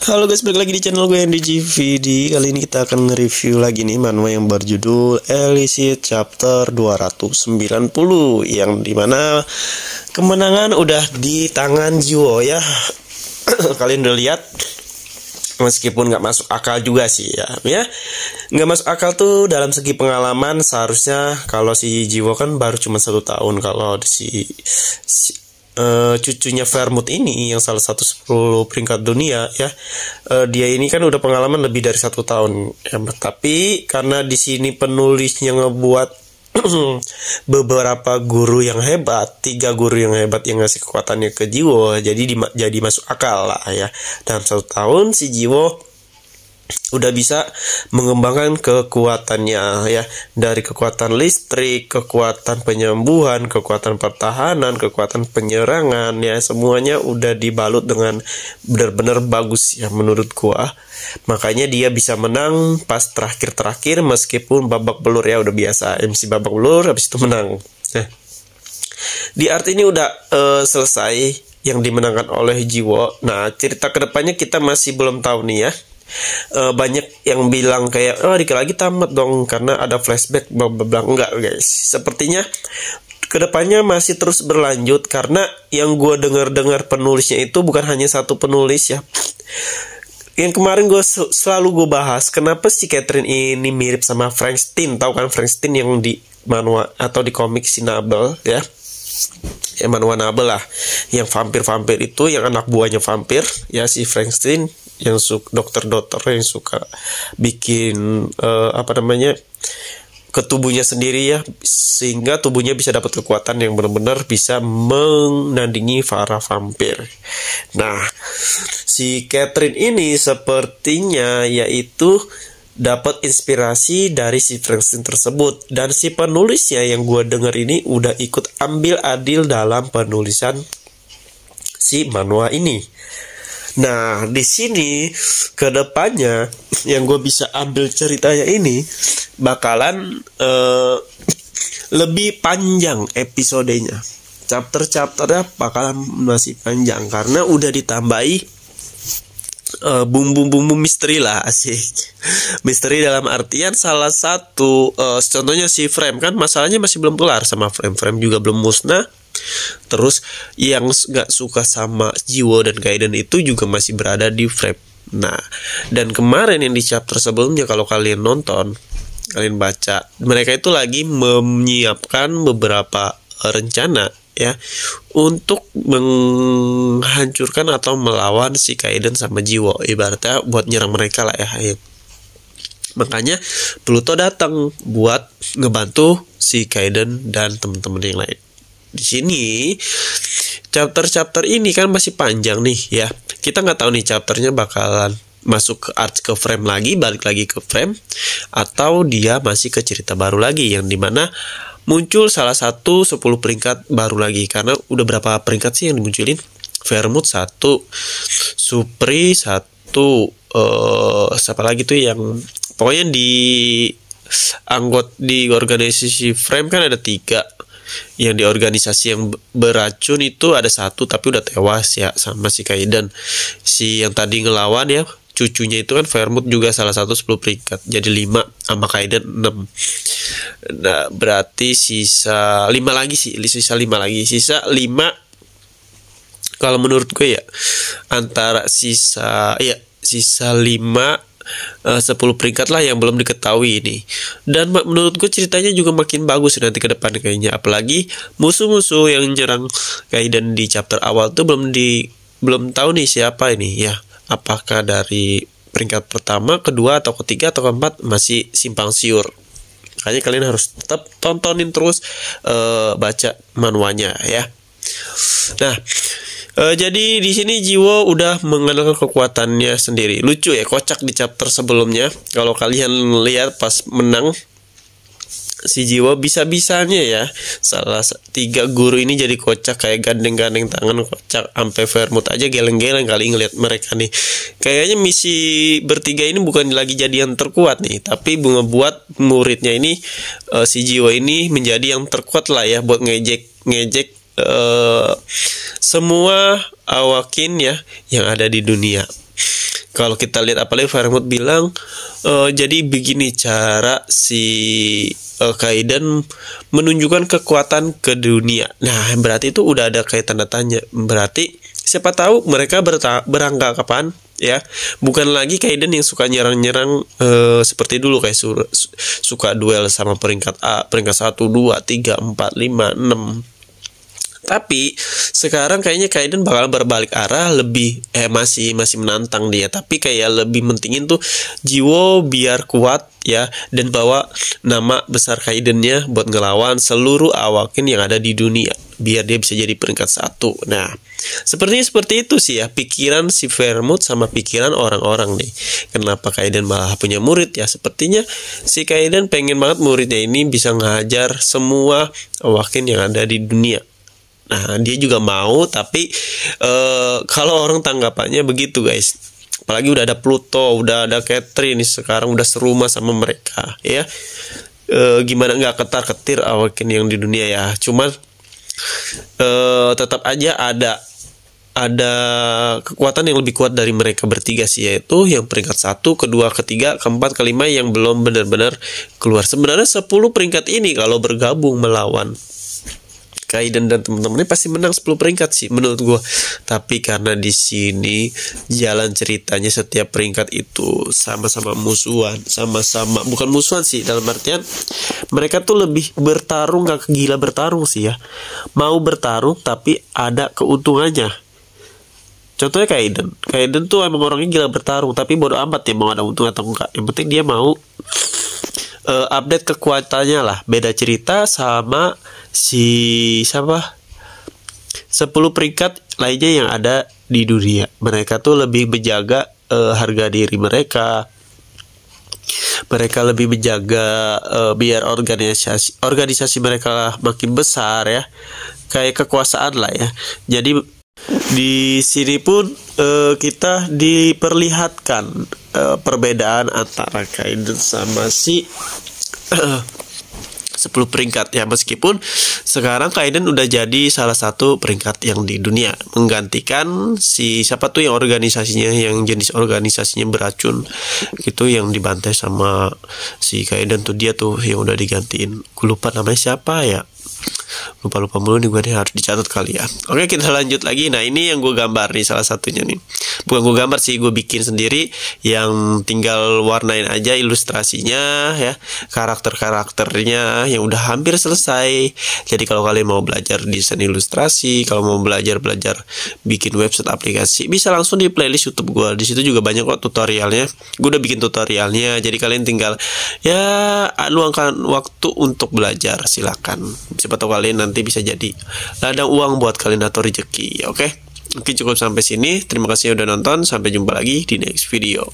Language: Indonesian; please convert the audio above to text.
Halo guys, balik lagi di channel gue NDGVD. Kali ini kita akan nge-review lagi nih manhwa yang berjudul Elicit Chapter 290, yang dimana kemenangan udah di tangan Jiwo ya. Kalian udah lihat, meskipun nggak masuk akal juga sih ya nggak masuk akal tuh dalam segi pengalaman. Seharusnya kalau si Jiwo kan baru cuma 1 tahun, kalau si cucunya Vermouth ini yang salah satu 10 peringkat dunia ya, dia ini kan udah pengalaman lebih dari 1 tahun ya. Tapi karena di sini penulisnya ngebuat beberapa guru yang hebat, 3 guru yang hebat yang ngasih kekuatannya ke Jiwo, jadi masuk akal lah ya. Dalam 1 tahun si Jiwo udah bisa mengembangkan kekuatannya ya, dari kekuatan listrik, kekuatan penyembuhan, kekuatan pertahanan, kekuatan penyerangan ya, semuanya udah dibalut dengan benar-benar bagus ya menurut gua. Makanya dia bisa menang pas terakhir meskipun babak belur ya, udah biasa MC babak belur habis itu menang. Nah, di art ini udah selesai yang dimenangkan oleh Jiwo. Nah, cerita kedepannya kita masih belum tahu nih ya. Banyak yang bilang kayak dikit lagi tamat dong karena ada flashback, enggak guys, sepertinya kedepannya masih terus berlanjut, karena yang gue dengar penulisnya itu bukan hanya satu penulis ya. Yang kemarin selalu gue bahas, kenapa si Catherine ini mirip sama Frankenstein. Tahu kan Frankenstein yang di manhwa atau di komik si Nabel ya, manhwa Nabel lah, yang vampir itu, yang anak buahnya vampir ya, si Frankenstein yang dokter yang suka bikin ke tubuhnya sendiri ya, sehingga tubuhnya bisa dapat kekuatan yang benar-benar bisa menandingi para vampir. Nah, si Catherine ini sepertinya yaitu dapat inspirasi dari si Frankenstein tersebut, dan si penulisnya yang gue dengar ini udah ikut ambil adil dalam penulisan si manhwa ini. Nah, di sini kedepannya yang gue bisa ambil ceritanya ini bakalan lebih panjang episodenya. Chapter-chapternya bakalan masih panjang karena udah ditambahi bumbu-bumbu misteri lah, asik. Misteri dalam artian salah satu contohnya si Frame kan masalahnya masih belum kelar sama Frame juga belum musnah. Terus yang gak suka sama Jiwo dan Gaiden itu juga masih berada di Frame. Nah, dan kemarin yang di chapter sebelumnya, kalau kalian nonton, kalian baca, mereka itu lagi menyiapkan beberapa rencana ya untuk menghancurkan atau melawan si Gaiden sama Jiwo, ibaratnya buat nyerang mereka lah ya. Makanya Pluto datang buat ngebantu si Gaiden dan teman-teman yang lain. Di sini chapter ini kan masih panjang nih ya. Kita nggak tahu nih chapternya bakalan masuk ke arc ke Frame lagi, balik lagi ke Frame, atau dia masih ke cerita baru lagi yang dimana muncul salah satu 10 peringkat baru lagi. Karena udah berapa peringkat sih yang dimunculin? Vermouth 1, Supri 1, siapa lagi tuh yang pokoknya di organisasi Frame kan ada 3. Yang di organisasi yang beracun itu ada 1 tapi udah tewas ya, sama si Gaiden. Si yang tadi ngelawan ya, cucunya itu kan Vermouth juga salah satu 10 peringkat, jadi 5 sama Gaiden 6. Nah, berarti sisa 5 lagi sih, sisa 5 kalau menurut gue ya, antara sisa 5 10 peringkat lah yang belum diketahui ini. Dan menurut gue ceritanya juga makin bagus nanti ke depan kayaknya. Apalagi musuh-musuh yang nyerang Gaiden di chapter awal tuh belum tahu nih siapa ini ya. Apakah dari peringkat pertama, kedua, atau ketiga, atau keempat, masih simpang siur. Makanya kalian harus tetap tontonin terus, baca manhwanya ya. Nah, jadi di sini Jiwo udah mengenal kekuatannya sendiri. Lucu ya, kocak di chapter sebelumnya. Kalau kalian lihat pas menang, si Jiwo bisa-bisanya ya, salah 3 guru ini jadi kocak, kayak gandeng-gandeng tangan kocak. Sampai Vermouth aja geleng-geleng kali ngeliat mereka nih. Kayaknya misi bertiga ini bukan lagi jadi yang terkuat nih, tapi ngebuat muridnya ini, si Jiwo ini menjadi yang terkuat lah ya, buat ngejek semua awakin ya yang ada di dunia. kalau kita lihat apalagi Vermouth bilang jadi begini cara si Kaiden menunjukkan kekuatan ke dunia. Nah, berarti itu udah ada kayak tanda tanya. Berarti siapa tahu mereka beranggapan ya, bukan lagi Kaiden yang suka nyerang-nyerang seperti dulu kayak suka duel sama peringkat A, peringkat 1, 2, 3, 4, 5, 6. Tapi sekarang kayaknya Kaiden bakal berbalik arah, lebih masih menantang dia, tapi kayak lebih mentingin tuh Jiwo biar kuat ya, dan bawa nama besar Kaidennya buat ngelawan seluruh awaken yang ada di dunia biar dia bisa jadi peringkat 1. Nah, sepertinya seperti itu sih ya pikiran si Vermouth sama pikiran orang-orang nih. Kenapa Kaiden malah punya murid ya? Sepertinya si Kaiden pengen banget muridnya ini bisa ngajar semua awaken yang ada di dunia. Nah, dia juga mau, tapi kalau orang tanggapannya begitu guys. Apalagi udah ada Pluto, udah ada Catherine, sekarang udah serumah sama mereka ya. Gimana nggak ketar-ketir awaken yang di dunia ya. Cuman tetap aja ada kekuatan yang lebih kuat dari mereka bertiga sih, yaitu yang peringkat 1, kedua, ketiga, keempat, kelima yang belum benar-benar keluar. Sebenarnya 10 peringkat ini kalau bergabung melawan Kaiden dan teman-temannya pasti menang 10 peringkat sih menurut gue. Tapi karena di sini jalan ceritanya setiap peringkat itu sama-sama musuhan, sama-sama bukan musuhan sih, dalam artian mereka tuh lebih bertarung, gak gila bertarung sih ya, mau bertarung tapi ada keuntungannya. Contohnya Kaiden tuh emang orangnya gila bertarung, tapi bodo amat ya mau ada untung atau enggak, yang penting dia mau update kekuatannya lah. Beda cerita sama si 10 peringkat lainnya yang ada di dunia. Mereka tuh lebih menjaga harga diri mereka. Mereka lebih menjaga biar organisasi mereka makin besar ya. Kayak kekuasaan lah ya. Jadi di sini pun kita diperlihatkan perbedaan antara Kaiden sama si 10 peringkat ya, meskipun sekarang Kaiden udah jadi salah satu peringkat yang di dunia, menggantikan si siapa tuh yang organisasinya, yang jenis organisasinya beracun gitu, yang dibantai sama si Kaiden tuh, dia tuh yang udah digantiin. Gue lupa namanya siapa ya, lupa mulu nih gue nih, harus dicatat kali ya. Oke, kita lanjut lagi. Nah, ini yang gue gambar nih salah satunya nih, bukan gue gambar sih, gue bikin sendiri, yang tinggal warnain aja ilustrasinya ya, karakternya yang udah hampir selesai. Jadi kalau kalian mau belajar desain ilustrasi, kalau mau belajar bikin website aplikasi, bisa langsung di playlist YouTube gue. Di situ juga banyak kok tutorialnya. Gue udah bikin tutorialnya, jadi kalian tinggal ya luangkan waktu untuk belajar, silakan. Siapa tahu kalian nanti bisa jadi ladang uang buat kalian atau rezeki. Oke, cukup sampai sini. Terima kasih udah nonton. Sampai jumpa lagi di next video.